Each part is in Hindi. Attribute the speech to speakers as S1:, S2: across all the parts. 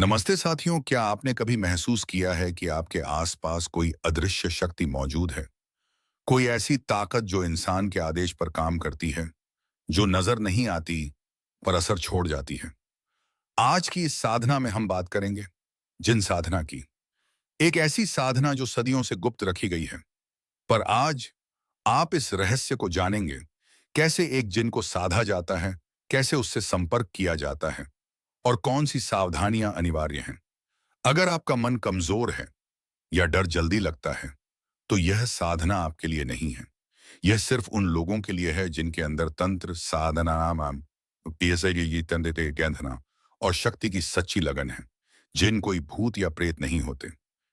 S1: नमस्ते साथियों, क्या आपने कभी महसूस किया है कि आपके आसपास कोई अदृश्य शक्ति मौजूद है? कोई ऐसी ताकत जो इंसान के आदेश पर काम करती है, जो नजर नहीं आती पर असर छोड़ जाती है। आज की इस साधना में हम बात करेंगे जिन साधना की। एक ऐसी साधना जो सदियों से गुप्त रखी गई है, पर आज आप इस रहस्य को जानेंगे। कैसे एक जिन को साधा जाता है, कैसे उससे संपर्क किया जाता है और कौन सी सावधानियां अनिवार्य हैं। अगर आपका मन कमजोर है या डर जल्दी लगता है, तो यह साधना आपके लिए नहीं है। यह सिर्फ उन लोगों के लिए है जिनके अंदर तंत्र साधना तंत्र और शक्ति की सच्ची लगन है। जिन कोई भूत या प्रेत नहीं होते।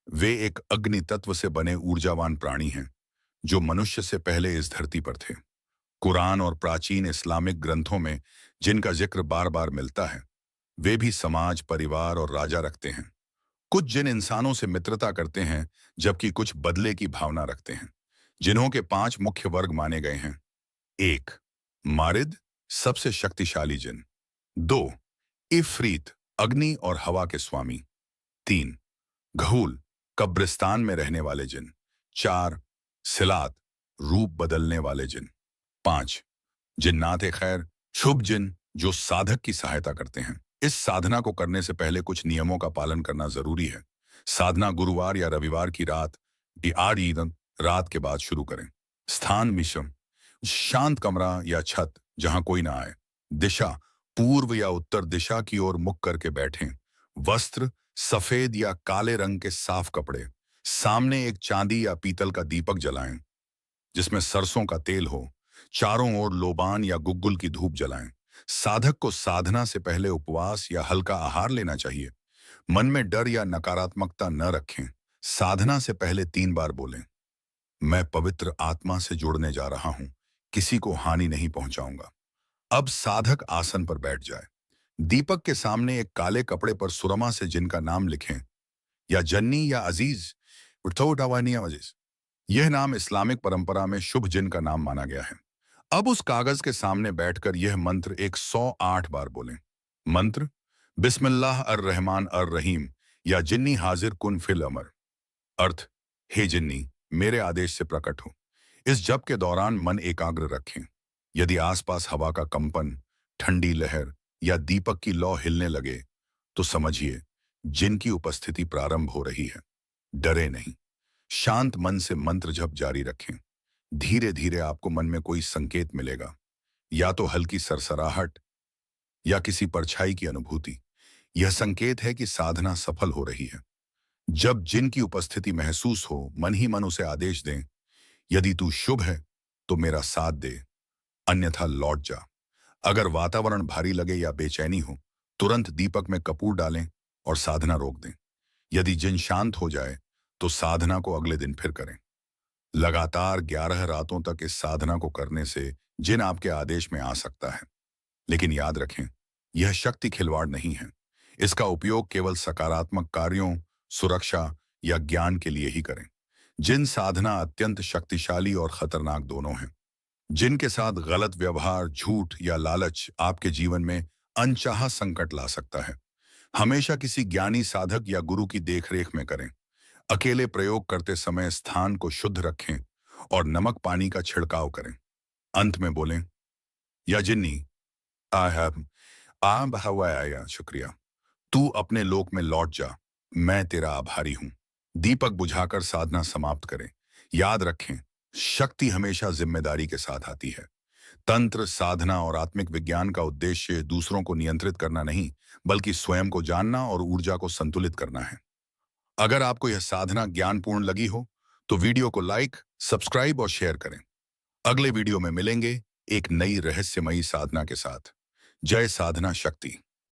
S1: वे एक अग्नि तत्व से बने ऊर्जावान प्राणी हैं, जो मनुष्य से पहले इस धरती पर थे। कुरान और प्राचीन इस्लामिक ग्रंथों में जिनका जिक्र बार बार मिलता है, वे भी समाज, परिवार और राजा रखते हैं। कुछ जिन इंसानों से मित्रता करते हैं, जबकि कुछ बदले की भावना रखते हैं। जिन्हों के 5 मुख्य वर्ग माने गए हैं। 1, मारिद, सबसे शक्तिशाली जिन। 2, इफरीत, अग्नि और हवा के स्वामी। 3, घूल, कब्रिस्तान में रहने वाले जिन। 4, सिलात, रूप बदलने वाले जिन। 5, जिन्नात खैर, शुभ जिन, जो साधक की सहायता करते हैं। इस साधना को करने से पहले कुछ नियमों का पालन करना जरूरी है। साधना गुरुवार या रविवार की रात या ईद रात के बाद शुरू करें। स्थान मिश्रम, शांत कमरा या छत जहां कोई ना आए। दिशा, पूर्व या उत्तर दिशा की ओर मुख करके बैठें। वस्त्र, सफेद या काले रंग के साफ कपड़े। सामने एक चांदी या पीतल का दीपक जलाएं, जिसमें सरसों का तेल हो। चारों ओर लोबान या गुग्गुल की धूप जलाएं। साधक को साधना से पहले उपवास या हल्का आहार लेना चाहिए। मन में डर या नकारात्मकता न रखें। साधना से पहले 3 बार बोलें, मैं पवित्र आत्मा से जुड़ने जा रहा हूं, किसी को हानि नहीं पहुंचाऊंगा। अब साधक आसन पर बैठ जाए। दीपक के सामने एक काले कपड़े पर सुरमा से जिनका नाम लिखें, या जन्नी या अजीज, अजीज। यह नाम इस्लामिक परंपरा में शुभ जिन का नाम माना गया है। अब उस कागज के सामने बैठकर यह मंत्र 108 बार बोलें। मंत्र, बिस्मिल्लाह अर रहमान अर रहीम, या जिन्नी हाजिर कुन फिल अमर। अर्थ, हे जिन्नी, मेरे आदेश से प्रकट हो। इस जप के दौरान मन एकाग्र रखें। यदि आसपास हवा का कंपन, ठंडी लहर या दीपक की लौ हिलने लगे, तो समझिए जिन की उपस्थिति प्रारंभ हो रही है। डरे नहीं। शांत मन से मंत्र जप जारी रखें। धीरे धीरे आपको मन में कोई संकेत मिलेगा, या तो हल्की सरसराहट या किसी परछाई की अनुभूति। यह संकेत है कि साधना सफल हो रही है। जब जिन की उपस्थिति महसूस हो, मन ही मन उसे आदेश दें, यदि तू शुभ है तो मेरा साथ दे, अन्यथा लौट जा। अगर वातावरण भारी लगे या बेचैनी हो, तुरंत दीपक में कपूर डालें और साधना रोक दें। यदि जिन शांत हो जाए, तो साधना को अगले दिन फिर करें। लगातार 11 रातों तक इस साधना को करने से जिन आपके आदेश में आ सकता है। लेकिन याद रखें, यह शक्ति खिलवाड़ नहीं है। इसका उपयोग केवल सकारात्मक कार्यों, सुरक्षा या ज्ञान के लिए ही करें। जिन साधना अत्यंत शक्तिशाली और खतरनाक दोनों हैं। जिनके साथ गलत व्यवहार, झूठ या लालच आपके जीवन में अनचाहा संकट ला सकता है। हमेशा किसी ज्ञानी साधक या गुरु की देखरेख में करें। अकेले प्रयोग करते समय स्थान को शुद्ध रखें और नमक पानी का छिड़काव करें। अंत में बोलें, या जिन्नी, आई हैव आप हवाया, शुक्रिया। तू अपने लोक में लौट जा, मैं तेरा आभारी हूं। दीपक बुझाकर साधना समाप्त करें। याद रखें, शक्ति हमेशा जिम्मेदारी के साथ आती है। तंत्र, साधना और आत्मिक विज्ञान का उद्देश्य दूसरों को नियंत्रित करना नहीं, बल्कि स्वयं को जानना और ऊर्जा को संतुलित करना है। अगर आपको यह साधना ज्ञानपूर्ण लगी हो, तो वीडियो को लाइक, सब्सक्राइब और शेयर करें। अगले वीडियो में मिलेंगे एक नई रहस्यमयी साधना के साथ। जय साधना शक्ति।